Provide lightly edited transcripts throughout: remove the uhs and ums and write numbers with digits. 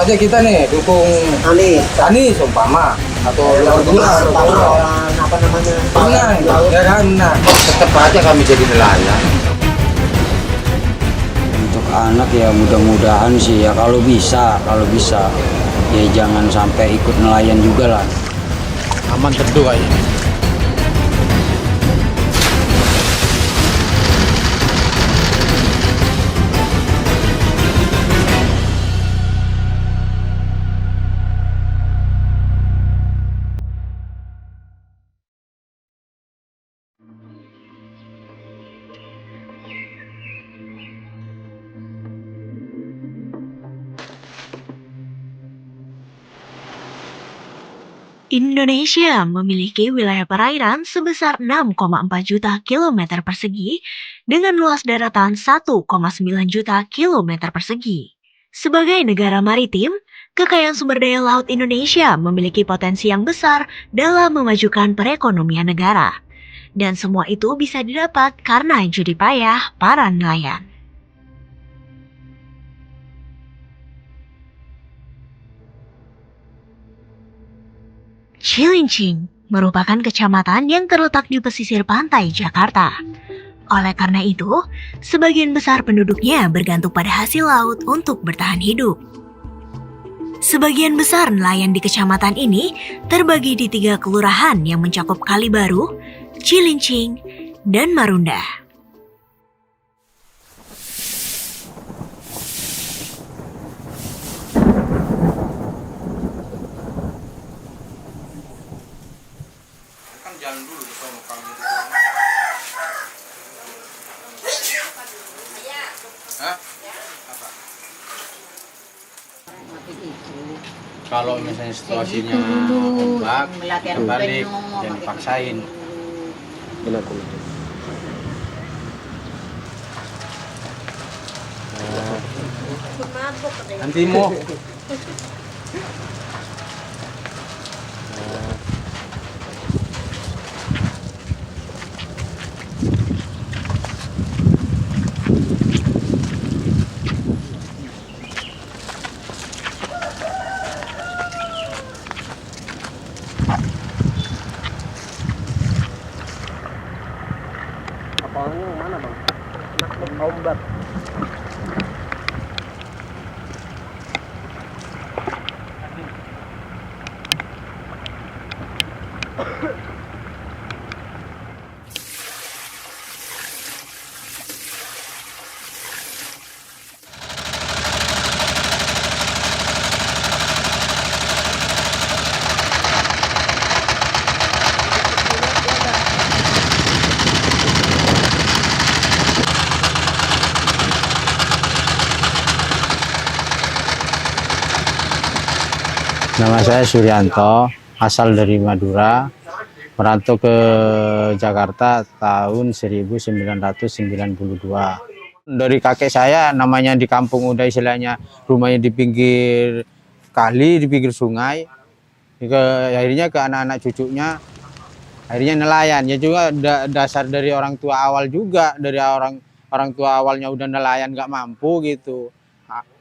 aja kita nih dukung Anies umpama atau luar apa namanya menang, ya kan, menang. Tetap aja kami jadi nelayan. Untuk anak ya mudah-mudahan sih ya kalau bisa ya jangan sampai ikut nelayan juga lah. Aman teduh kayaknya. Indonesia memiliki wilayah perairan sebesar 6,4 juta kilometer persegi dengan luas daratan 1,9 juta kilometer persegi. Sebagai negara maritim, kekayaan sumber daya laut Indonesia memiliki potensi yang besar dalam memajukan perekonomian negara. Dan semua itu bisa didapat karena jerih payah para nelayan. Cilincing merupakan kecamatan yang terletak di pesisir pantai Jakarta. Oleh karena itu, sebagian besar penduduknya bergantung pada hasil laut untuk bertahan hidup. Sebagian besar nelayan di kecamatan ini terbagi di 3 kelurahan yang mencakup Kalibaru, Cilincing, dan Marunda. Jalan dulu ke sono kami. Hah? Apa? Kalau misalnya situasinya ombak, balik, jangan dipaksain. Nanti mau. kapalnya yang mana bang? Ombak. Nama saya Suryanto, asal dari Madura, merantau ke Jakarta tahun 1992. Dari kakek saya, namanya di kampung udah istilahnya rumahnya di pinggir kali, di pinggir sungai. Akhirnya ke anak-anak cucunya, akhirnya nelayan. Ya juga dasar dari orang tua awal juga, dari orang tua awalnya udah nelayan nggak mampu gitu.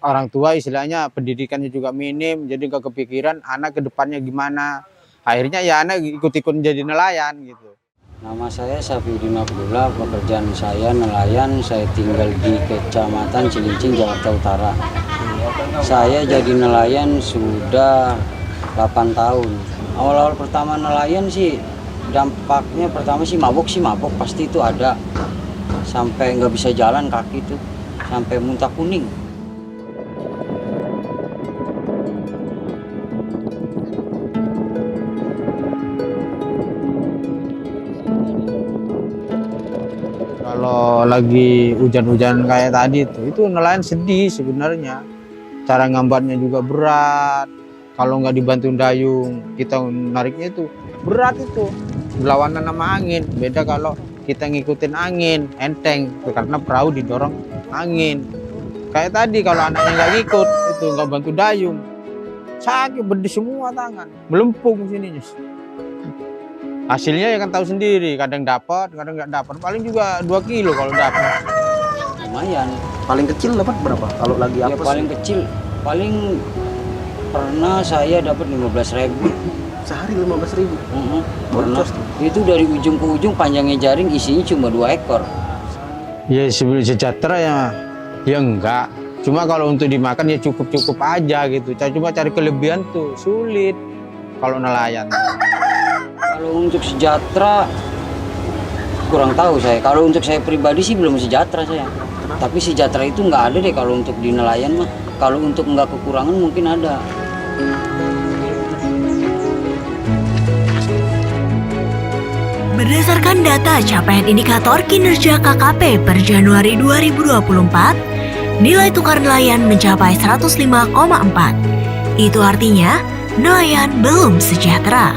Orang tua istilahnya pendidikannya juga minim, jadi nggak kepikiran anak ke depannya gimana. Akhirnya ya anak ikut-ikut jadi nelayan gitu. Nama saya Safidin Abdullah, pekerjaan saya nelayan, saya tinggal di Kecamatan Cilincing, Jakarta Utara. Saya jadi nelayan sudah 8 tahun. Awal-awal pertama nelayan sih, dampaknya pertama sih mabok pasti itu ada. Sampai nggak bisa jalan kaki tuh, sampai muntah kuning. Kalau lagi hujan-hujan kayak tadi itu nelayan sedih sebenarnya. Cara ngambatnya juga berat. Kalau nggak dibantu dayung, kita nariknya itu berat itu. Berlawanan sama angin. Beda kalau kita ngikutin angin, enteng. Karena perahu didorong angin. Kayak tadi kalau anaknya nggak ngikut, itu nggak bantu dayung. Sakit berdiri semua tangan, melempung sininya. Hasilnya ya kan tahu sendiri, kadang dapat, kadang nggak dapat. Paling juga 2 kilo kalau dapat. Lumayan. Paling kecil dapat berapa? Kalau lagi Ya apes? paling kecil, paling Pernah saya dapat 15.000. Sehari 15.000. Pernah. Itu dari ujung ke ujung panjangnya jaring isinya cuma 2 ekor. Ya sebelum sejahtera ya enggak. Cuma kalau untuk dimakan ya cukup-cukup aja gitu. Cuma cari kelebihan tuh sulit kalau nelayan. Kalau untuk sejahtera kurang tahu saya. Kalau untuk saya pribadi sih belum sejahtera saya. Tapi sejahtera itu nggak ada deh kalau untuk di nelayan mah. Kalau untuk nggak kekurangan mungkin ada. Berdasarkan data capaian indikator kinerja KKP per Januari 2024, nilai tukar nelayan mencapai 105,4. Itu artinya nelayan belum sejahtera.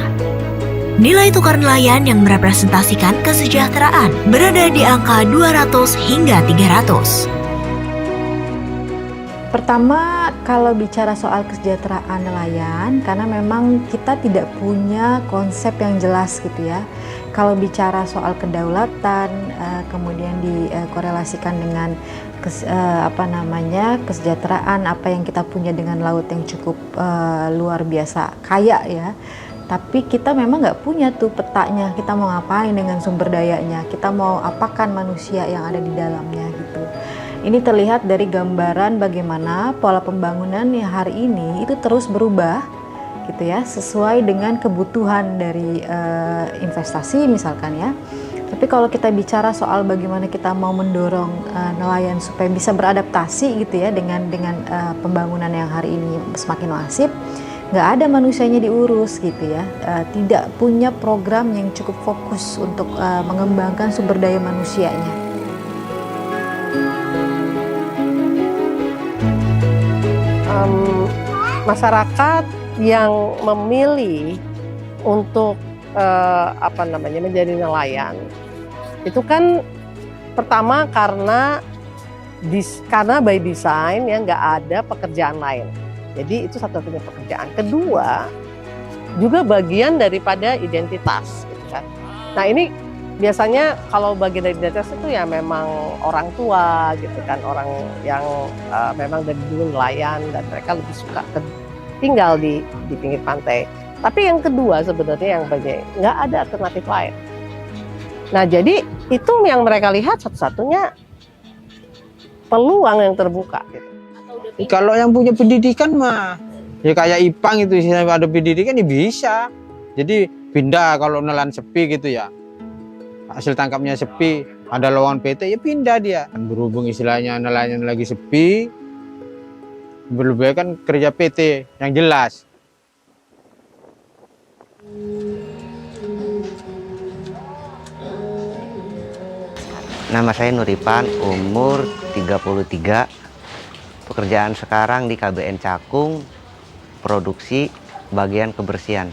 Nilai tukar nelayan yang merepresentasikan kesejahteraan berada di angka 200 hingga 300. Pertama, kalau bicara soal kesejahteraan nelayan, karena memang kita tidak punya konsep yang jelas gitu ya. Kalau bicara soal kedaulatan, kemudian dikorelasikan dengan kesejahteraan apa yang kita punya dengan laut yang cukup luar biasa kaya ya. Tapi kita memang nggak punya tuh petanya, kita mau ngapain dengan sumber dayanya, kita mau apakan manusia yang ada di dalamnya gitu. Ini terlihat dari gambaran bagaimana pola pembangunan yang hari ini itu terus berubah gitu ya, sesuai dengan kebutuhan dari investasi misalkan ya. Tapi kalau kita bicara soal bagaimana kita mau mendorong nelayan supaya bisa beradaptasi gitu ya dengan pembangunan yang hari ini semakin masif, nggak ada manusianya diurus gitu ya, tidak punya program yang cukup fokus untuk mengembangkan sumber daya manusianya. Masyarakat yang memilih untuk menjadi nelayan itu kan pertama karena by design ya nggak ada pekerjaan lain, jadi itu satu-satunya pekerjaan. Kedua juga bagian daripada identitas gitu kan. Nah ini biasanya kalau bagian dari identitas itu ya memang orang tua gitu kan, orang yang memang dari dulu nelayan dan mereka lebih suka tinggal di pinggir pantai. Tapi yang kedua sebenarnya yang banyak nggak ada alternatif lain. Nah jadi itu yang mereka lihat satu-satunya peluang yang terbuka gitu. Kalau yang punya pendidikan mah ya kayak Ipang itu ada pendidikan ya bisa. Jadi pindah kalau nelayan sepi gitu ya. Hasil tangkapnya sepi, ada lowongan PT ya pindah dia. Berhubung istilahnya nelayan lagi sepi, lebih baik kan kerja PT yang jelas. Nama saya Nuripan, umur 33. Pekerjaan sekarang di KBN Cakung, produksi bagian kebersihan.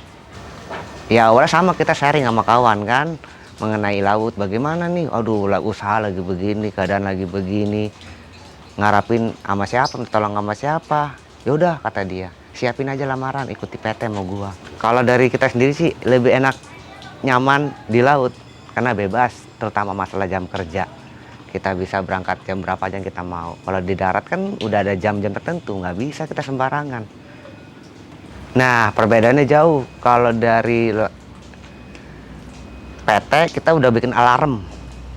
Ya awalnya sama, kita sharing sama kawan kan, mengenai laut, bagaimana nih, aduh usaha lagi begini, keadaan lagi begini, ngarapin sama siapa, tolong sama siapa. Yaudah kata dia, siapin aja lamaran, ikuti PT mau gua. Kalau dari kita sendiri sih lebih enak, nyaman di laut, karena bebas, terutama masalah jam kerja. Kita bisa berangkat jam berapa aja yang kita mau. Kalau di darat kan udah ada jam-jam tertentu, nggak bisa kita sembarangan. Nah perbedaannya jauh, kalau dari PT kita udah bikin alarm,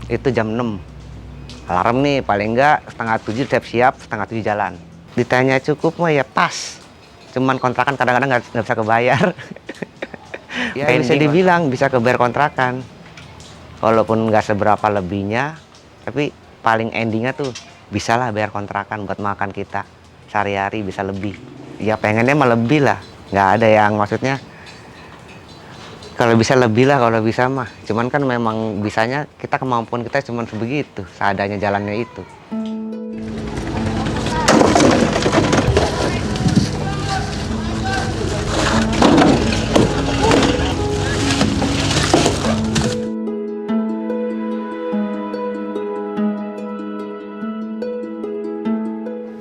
itu jam 6. Alarm nih paling enggak setengah 7 siap-siap, setengah 7 jalan. Ditanya cukup mah ya pas, cuman kontrakan kadang-kadang nggak bisa kebayar. Ya bisa dibilang bisa kebayar kontrakan, walaupun nggak seberapa lebihnya, tapi paling endingnya tuh bisa lah bayar kontrakan buat makan kita sehari-hari bisa lebih. Ya pengennya mah lebih lah, nggak ada yang maksudnya kalau bisa lebih lah, kalau bisa mah. Cuman kan memang bisanya kita, kemampuan kita cuman sebegitu, seadanya jalannya itu.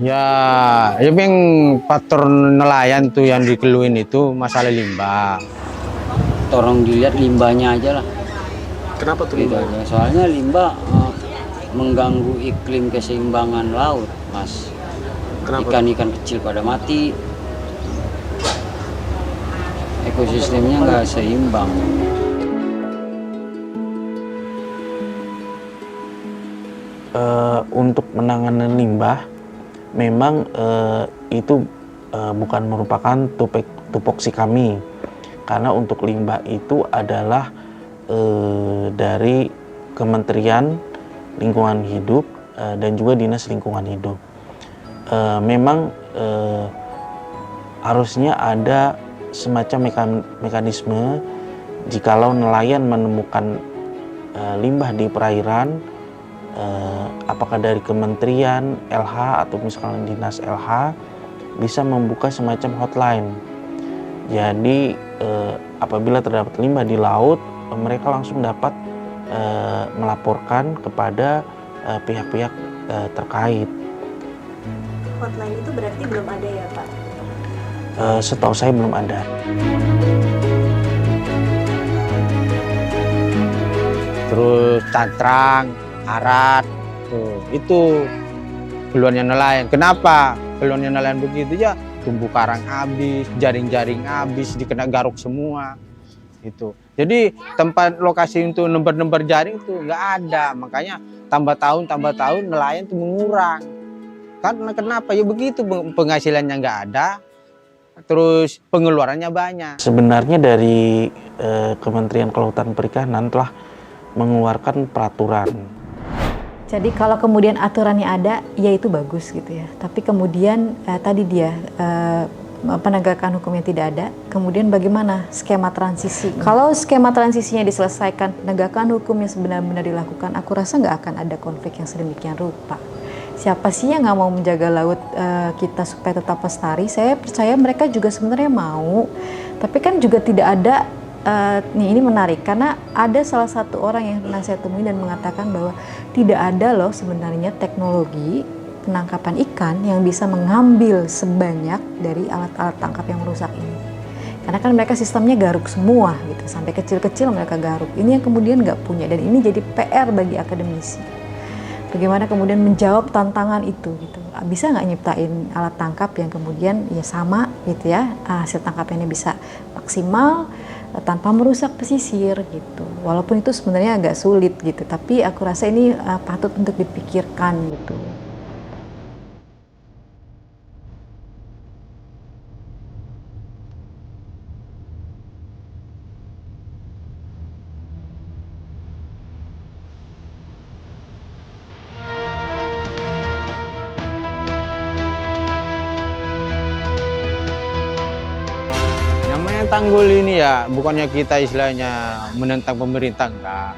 Ya yang faktor nelayan tuh yang dikeluhin itu masalah limbah. Tolong dilihat limbahnya aja lah. Kenapa tuh Gitu limbah? aja. Soalnya limbah mengganggu iklim keseimbangan laut, Mas. Kenapa? Ikan-ikan kecil pada mati, ekosistemnya nggak seimbang. Untuk penanganan limbah memang itu bukan merupakan tupoksi kami, karena untuk limbah itu adalah dari Kementerian Lingkungan Hidup dan juga Dinas Lingkungan Hidup. Memang harusnya ada semacam mekanisme jikalau nelayan menemukan limbah di perairan, apakah dari kementerian LH atau misalnya dinas LH bisa membuka semacam hotline. Jadi apabila terdapat limbah di laut, mereka langsung dapat melaporkan kepada pihak-pihak terkait. Hotline itu berarti belum ada ya Pak? Setahu saya belum ada. Terus cantrang, arat, tuh itu keluarnya nelayan. Kenapa keluarnya nelayan begitu ya? Tumbuh karang habis, jaring-jaring habis, dikena garuk semua. Itu. Jadi tempat lokasi untuk nembar-nembar jaring itu nggak ada. Makanya tambah tahun nelayan itu mengurang. Karena kenapa? Ya begitu, penghasilannya nggak ada, terus pengeluarannya banyak. Sebenarnya dari Kementerian Kelautan Perikanan telah mengeluarkan peraturan. Jadi kalau kemudian aturannya ada, ya itu bagus gitu ya. Tapi kemudian tadi dia penegakan hukumnya tidak ada. Kemudian bagaimana skema transisi? Kalau skema transisinya diselesaikan, penegakan hukumnya benar-benar dilakukan, aku rasa nggak akan ada konflik yang sedemikian rupa. Siapa sih yang nggak mau menjaga laut kita supaya tetap lestari? Saya percaya mereka juga sebenarnya mau. Tapi kan juga tidak ada. Ini menarik karena ada salah satu orang yang pernah saya temui dan mengatakan bahwa tidak ada loh sebenarnya teknologi penangkapan ikan yang bisa mengambil sebanyak dari alat-alat tangkap yang merusak ini. Karena kan mereka sistemnya garuk semua gitu, sampai kecil-kecil mereka garuk. Ini yang kemudian nggak punya, dan ini jadi PR bagi akademisi. Bagaimana kemudian menjawab tantangan itu gitu. Bisa nggak nyiptain alat tangkap yang kemudian ya sama gitu ya, hasil tangkapannya bisa maksimal tanpa merusak pesisir gitu. Walaupun itu sebenarnya agak sulit gitu, tapi aku rasa ini patut untuk dipikirkan gitu. Tanggul ini ya, bukannya kita istilahnya menentang pemerintah, enggak.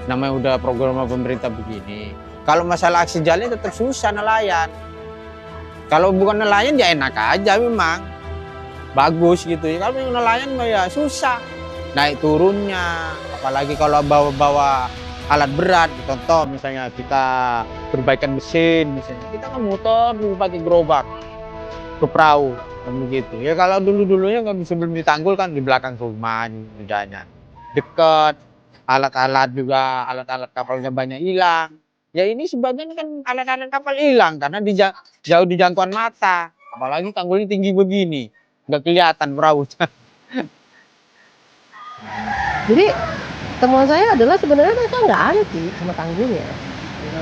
Namanya udah program pemerintah begini. Kalau masalah aksi jalan tetap susah nelayan. Kalau bukan nelayan ya enak aja memang. Bagus gitu ya. Kalau nelayan ya susah. Naik turunnya, apalagi kalau bawa-bawa alat berat. Contoh misalnya kita perbaikan mesin, misalnya kita kan motor pakai gerobak ke perahu. Begitu ya, kalau dulunya kan sebelum ditanggul kan di belakang rumah misalnya dekat, alat-alat juga, alat-alat kapalnya banyak hilang ya. Ini sebagian kan alat-alat kapal hilang karena jauh di jangkauan mata, apalagi tanggulnya tinggi begini nggak kelihatan perahu. Jadi temuan saya adalah sebenarnya mereka nggak anti sama tanggulnya,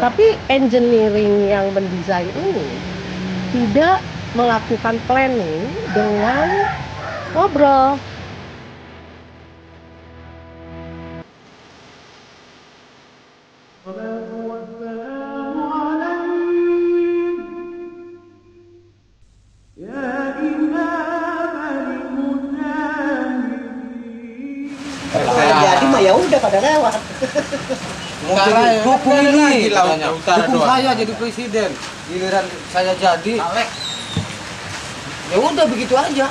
tapi engineering yang mendesain ini tidak melakukan planning dengan ngobrol. Jadi mah ya udah pada lewat. Dukung ini, Dukung saya jadi presiden. Giliran saya jadi, ya udah begitu aja.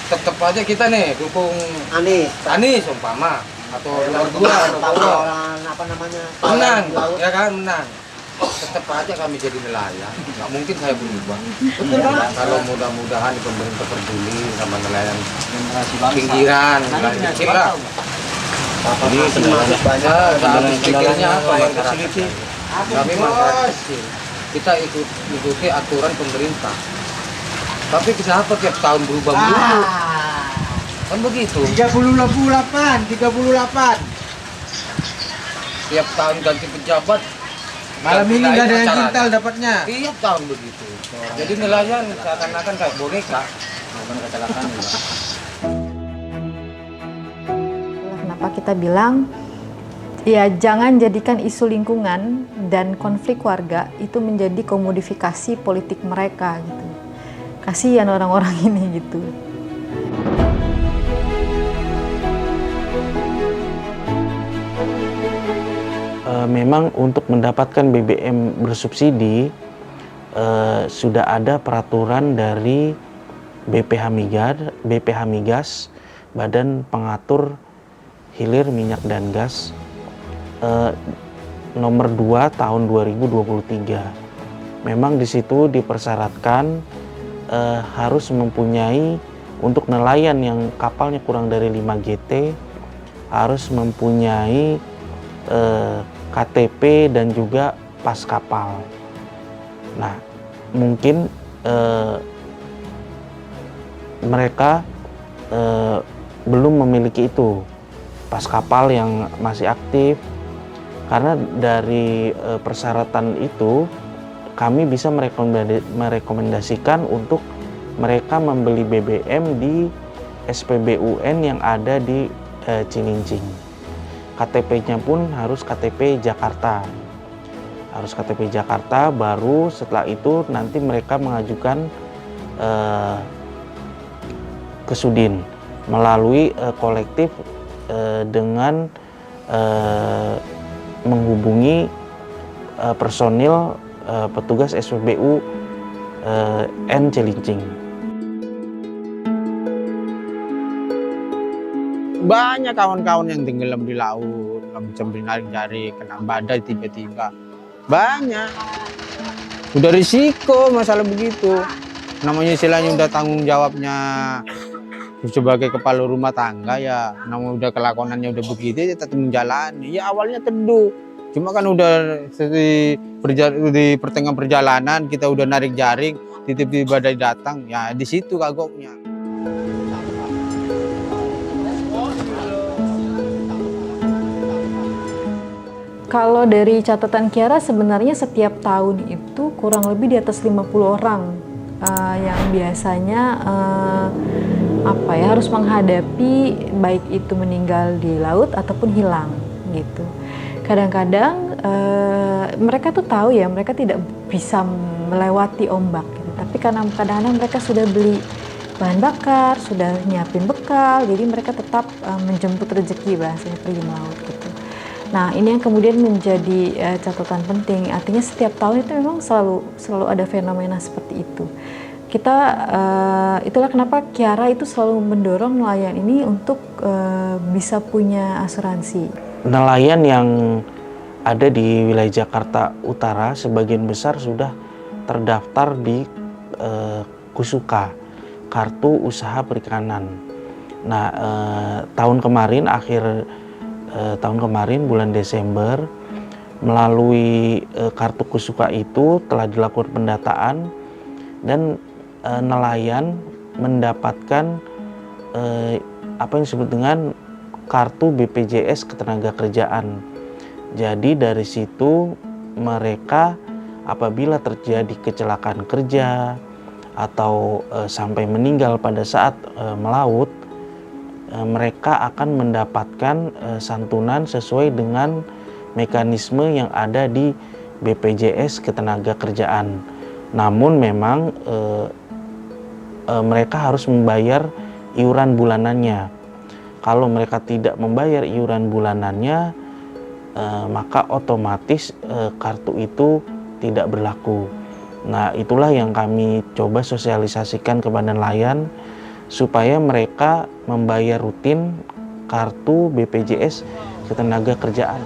Tetap aja kita nih dukung Anies umpama atau nomor 2 atau apa namanya, menang ya kan, menang. Tetap aja kami jadi nelayan, nggak mungkin saya berubah. Kalau mudah-mudahan pemerintah peduli sama nelayan pinggiran, nelayan kecil lah. Ini sebenarnya pikirnya apa masyarakat? Kami masyarakat kecil, kita ikuti aturan pemerintah. Tapi kenapa tiap tahun berubah-ubah? Kan begitu. 38. Tiap tahun ganti pejabat. Malam ini ganti nggak ada lain yang acaranya. kintal dapatnya. Tiap tahun begitu. Jadi nelayan seakan-akan kayak boneka. Bukan kecelakaan juga. Kenapa kita bilang ya jangan jadikan isu lingkungan dan konflik warga itu menjadi komodifikasi politik mereka gitu. Kasihan orang-orang ini gitu. Memang untuk mendapatkan BBM bersubsidi sudah ada peraturan dari BPH Migas, Badan Pengatur Hilir Minyak dan Gas, nomor 2 tahun 2023. Memang di situ dipersyaratkan harus mempunyai, untuk nelayan yang kapalnya kurang dari 5 GT harus mempunyai KTP dan juga pas kapal. Nah, mungkin mereka belum memiliki itu, pas kapal yang masih aktif. Karena dari persyaratan itu kami bisa merekomendasikan untuk mereka membeli BBM di SPBUN yang ada di Cilincing. KTP-nya pun harus KTP Jakarta. Harus KTP Jakarta, baru setelah itu nanti mereka mengajukan ke Sudin melalui kolektif dengan menghubungi personil petugas SPBU N Cilincing. Banyak kawan-kawan yang tenggelam di laut, sambil narik-narik, kena badai tiba-tiba. Banyak. Udah risiko masalah begitu. Namanya istilahnya udah tanggung jawabnya sebagai kepala rumah tangga ya. Namanya udah kelakonannya udah begitu, ya tetap menjalani. Ya awalnya teduh. Cuma kan udah di pertengahan perjalanan kita udah narik jaring, tiba-tiba badai datang. Ya di situ kagoknya. Kalau dari catatan Kiara sebenarnya setiap tahun itu kurang lebih di atas 50 orang yang biasanya harus menghadapi baik itu meninggal di laut ataupun hilang gitu. Kadang-kadang mereka tuh tahu ya mereka tidak bisa melewati ombak gitu. Tapi karena kadang-kadang mereka sudah beli bahan bakar, sudah nyiapin bekal, jadi mereka tetap menjemput rezeki bahasanya pergi melaut gitu. Nah, ini yang kemudian menjadi catatan penting. Artinya setiap tahun itu memang selalu ada fenomena seperti itu. Itulah kenapa Kiara itu selalu mendorong nelayan ini untuk bisa punya asuransi. Nelayan yang ada di wilayah Jakarta Utara sebagian besar sudah terdaftar di KUSUKA, Kartu Usaha Perikanan. Nah, tahun kemarin bulan Desember melalui kartu KUSUKA itu telah dilakukan pendataan dan nelayan mendapatkan apa yang disebut dengan kartu BPJS Ketenagakerjaan. Jadi dari situ mereka apabila terjadi kecelakaan kerja atau sampai meninggal pada saat melaut, mereka akan mendapatkan santunan sesuai dengan mekanisme yang ada di BPJS Ketenagakerjaan. Namun memang mereka harus membayar iuran bulanannya. Kalau mereka tidak membayar iuran bulanannya, maka otomatis kartu itu tidak berlaku. Nah, itulah yang kami coba sosialisasikan kepada nelayan supaya mereka membayar rutin kartu BPJS Ketenagakerjaan.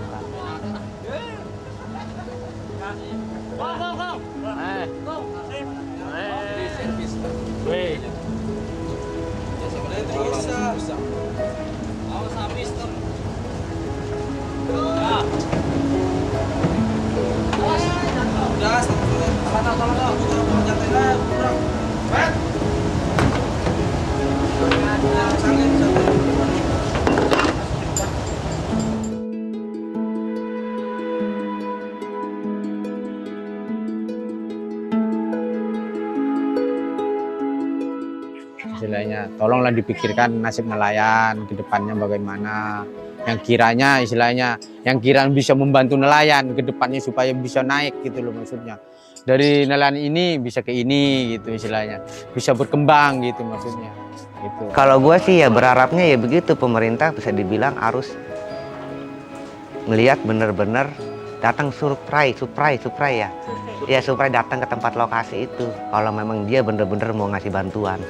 istilahnya. Tolonglah dipikirkan nasib nelayan ke depannya bagaimana. Yang kiranya istilahnya, yang kiranya bisa membantu nelayan ke depannya supaya bisa naik gitu loh maksudnya. Dari nelayan ini bisa ke ini gitu istilahnya. Bisa berkembang gitu maksudnya. Gitu. Kalau gue sih ya berharapnya ya begitu, pemerintah bisa dibilang harus melihat benar-benar datang surprise ya. Ya supaya datang ke tempat lokasi itu. Kalau memang dia benar-benar mau ngasih bantuan.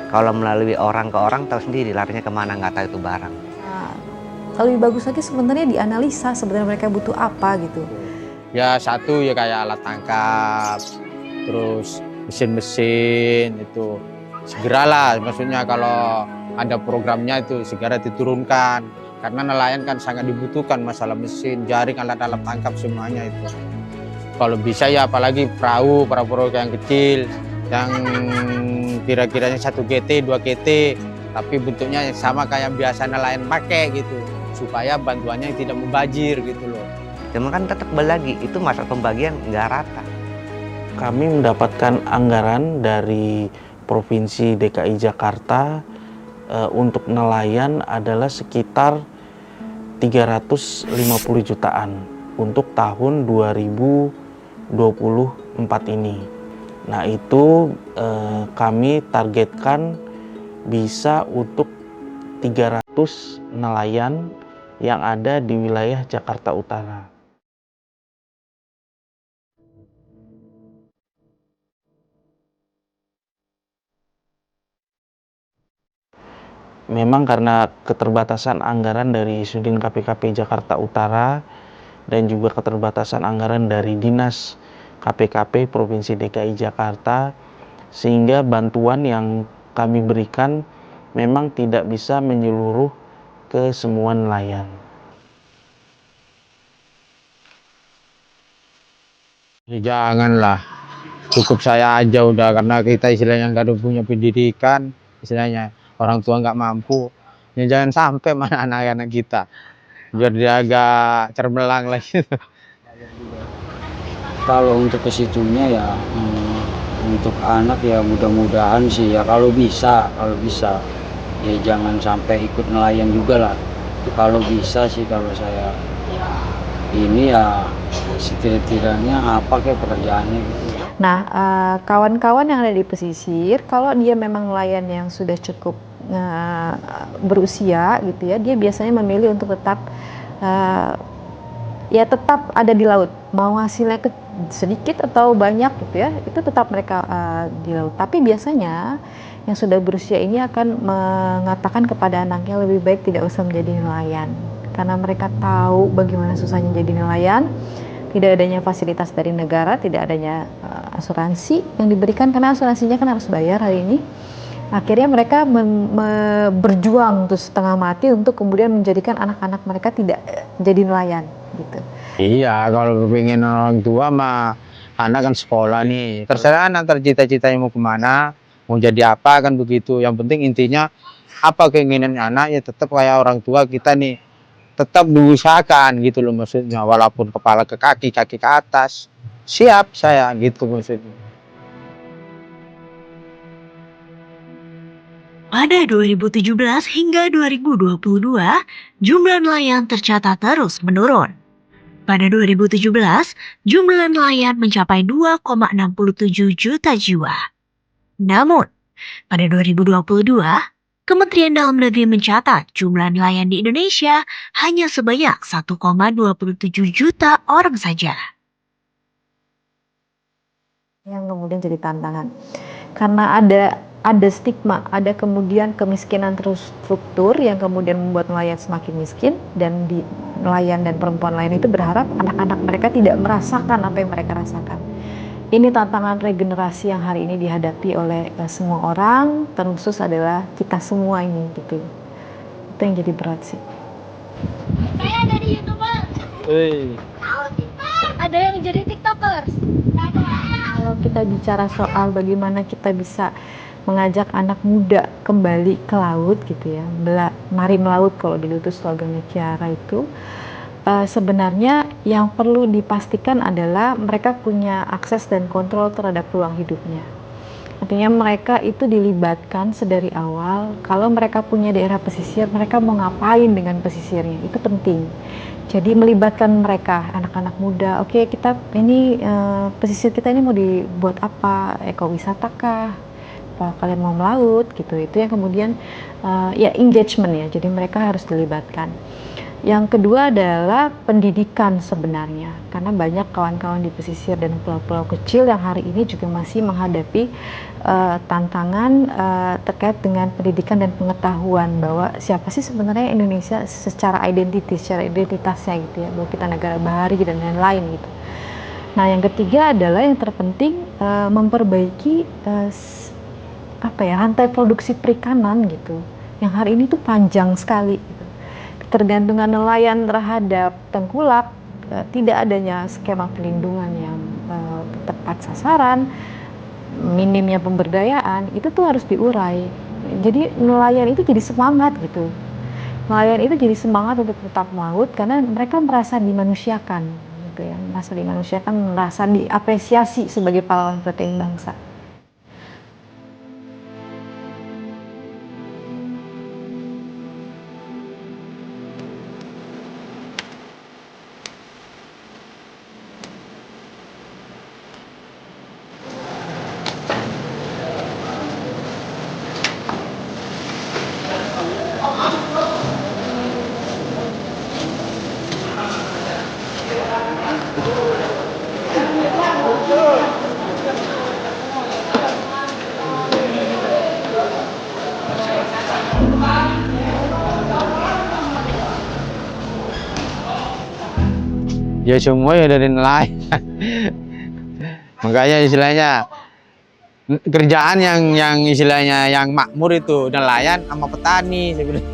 Kalau melalui orang ke orang tahu sendiri larinya kemana, nggak tahu itu barang. Nah, lebih bagus lagi sebenarnya dianalisa sebenarnya mereka butuh apa gitu. Ya satu ya kayak alat tangkap, terus mesin-mesin itu segeralah, maksudnya kalau ada programnya itu segera diturunkan karena nelayan kan sangat dibutuhkan masalah mesin, jaring, alat-alat tangkap semuanya itu. Kalau bisa ya apalagi perahu yang kecil yang kira-kiranya 1 GT, 2 GT tapi bentuknya sama kayak biasa nelayan pakai gitu supaya bantuannya tidak mubazir gitu loh. Cuma kan tetap lagi itu masa pembagian nggak rata. Kami mendapatkan anggaran dari Provinsi DKI Jakarta untuk nelayan adalah sekitar 350 jutaan untuk tahun 2024 ini. Nah itu kami targetkan bisa untuk 300 nelayan yang ada di wilayah Jakarta Utara. Memang karena keterbatasan anggaran dari Sudin KPKP Jakarta Utara dan juga keterbatasan anggaran dari Dinas KPKP Provinsi DKI Jakarta, sehingga bantuan yang kami berikan memang tidak bisa menyeluruh ke semua nelayan. Ya, janganlah, cukup saya aja udah, karena kita istilahnya nggak ada punya pendidikan, istilahnya orang tua nggak mampu, ya jangan sampai mana anak-anak kita biar dia agak cermelang lah gitu. Kalau untuk ke situnya ya untuk anak ya mudah-mudahan sih ya kalau bisa ya jangan sampai ikut nelayan juga lah. Kalau bisa sih kalau saya ini ya setidaknya apa kayak pekerjaannya gitu. Nah, kawan-kawan yang ada di pesisir, kalau dia memang nelayan yang sudah cukup berusia gitu ya, dia biasanya memilih untuk tetap ya tetap ada di laut, mau hasilnya sedikit atau banyak gitu ya, itu tetap mereka di laut. Tapi biasanya yang sudah berusia ini akan mengatakan kepada anaknya lebih baik tidak usah menjadi nelayan, karena mereka tahu bagaimana susahnya jadi nelayan. Tidak adanya fasilitas dari negara, tidak adanya asuransi yang diberikan, karena asuransinya kan harus bayar hari ini. Akhirnya mereka berjuang tuh setengah mati untuk kemudian menjadikan anak-anak mereka tidak jadi nelayan gitu. Iya, kalau pengen orang tua mah anak kan sekolah nih, terserah antar cita-citanya mau kemana, mau jadi apa kan begitu. Yang penting intinya apa keinginan anak ya tetap kayak orang tua kita nih, tetap diusahakan gitu loh maksudnya, walaupun kepala ke kaki, kaki ke atas, siap saya gitu maksudnya. Pada 2017 hingga 2022, jumlah nelayan tercatat terus menurun. Pada 2017, jumlah nelayan mencapai 2,67 juta jiwa. Namun, pada 2022, Kementerian Dalam Negeri mencatat jumlah nelayan di Indonesia hanya sebanyak 1,27 juta orang saja. Yang kemudian jadi tantangan, karena ada stigma, ada kemudian kemiskinan terstruktur yang kemudian membuat nelayan semakin miskin, dan di nelayan dan perempuan lain itu berharap anak-anak mereka tidak merasakan apa yang mereka rasakan. Ini tantangan regenerasi yang hari ini dihadapi oleh semua orang, terkhusus adalah kita semua ini gitu. Itu yang jadi berat sih. Saya jadi YouTuber. Ada yang jadi TikTokers. Kalau kita bicara soal bagaimana kita bisa mengajak anak muda kembali ke laut gitu ya, marin laut kalau dulu itu slogannya Kiara itu, sebenarnya yang perlu dipastikan adalah mereka punya akses dan kontrol terhadap ruang hidupnya. Artinya mereka itu dilibatkan sedari awal. Kalau mereka punya daerah pesisir, mereka mau ngapain dengan pesisirnya, itu penting. Jadi melibatkan mereka, anak-anak muda. Oke, kita ini pesisir kita ini mau dibuat apa? Ekowisata kah? Apa kalian mau melaut gitu? Itu yang kemudian ya engagement ya. Jadi mereka harus dilibatkan. Yang kedua adalah pendidikan sebenarnya, karena banyak kawan-kawan di pesisir dan pulau-pulau kecil yang hari ini juga masih menghadapi tantangan terkait dengan pendidikan dan pengetahuan bahwa siapa sih sebenarnya Indonesia secara identitasnya gitu ya, bahwa kita negara bahari dan lain-lain gitu. Nah, yang ketiga adalah yang terpenting memperbaiki rantai produksi perikanan gitu, yang hari ini tuh panjang sekali gitu. Ketergantungan nelayan terhadap tengkulak, tidak adanya skema pelindungan yang tepat sasaran, minimnya pemberdayaan, itu tuh harus diurai. Jadi nelayan itu jadi semangat gitu. Nelayan itu jadi semangat untuk tetap melaut karena mereka merasa dimanusiakan gitu ya, merasa diapresiasi sebagai pahlawan protein bangsa. Ya semua ya dari nelayan. Makanya istilahnya kerjaan yang istilahnya yang makmur itu nelayan sama petani sebenarnya.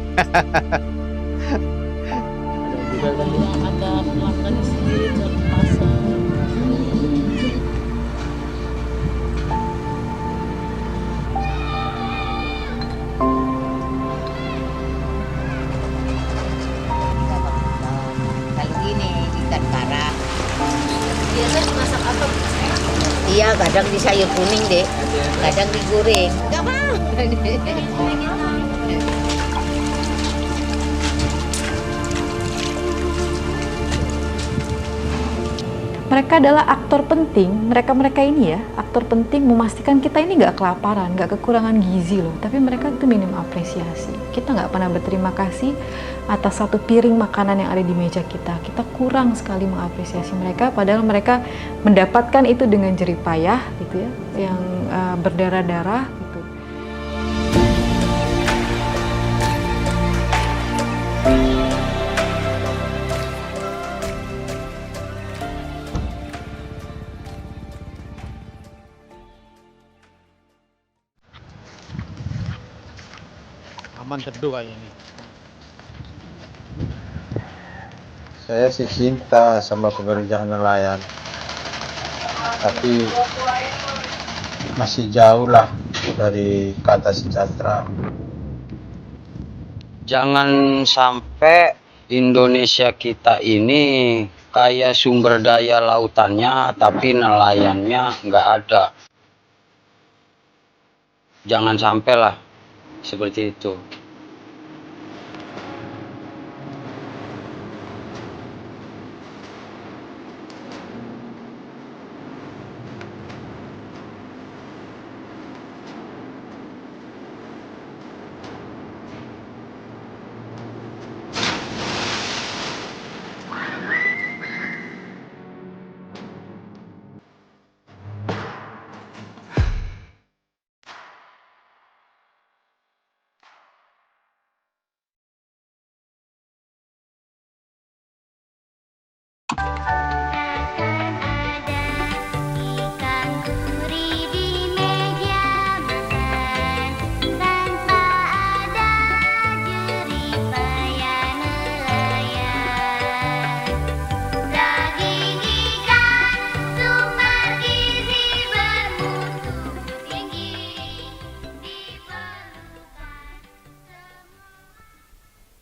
Ada pelanggan di sini cari pasar. Kalau ini ikan bara. Biasanya dimasak apa? Iya, kadang di sayur kuning deh, kadang digoreng. Enggak mau. Mereka adalah aktor penting, mereka ini ya, aktor penting memastikan kita ini nggak kelaparan, nggak kekurangan gizi loh, tapi mereka itu minim apresiasi. Kita nggak pernah berterima kasih atas satu piring makanan yang ada di meja kita. Kita kurang sekali mengapresiasi mereka, padahal mereka mendapatkan itu dengan jerih payah gitu ya, yang berdarah-darah gitu. Aman teduh kayak ini. Saya sih cinta sama pekerjaan nelayan, tapi masih jauh lah dari kata sejahtera. Jangan sampai Indonesia kita ini kayak sumber daya lautannya tapi nelayannya nggak ada. Jangan sampai lah seperti itu.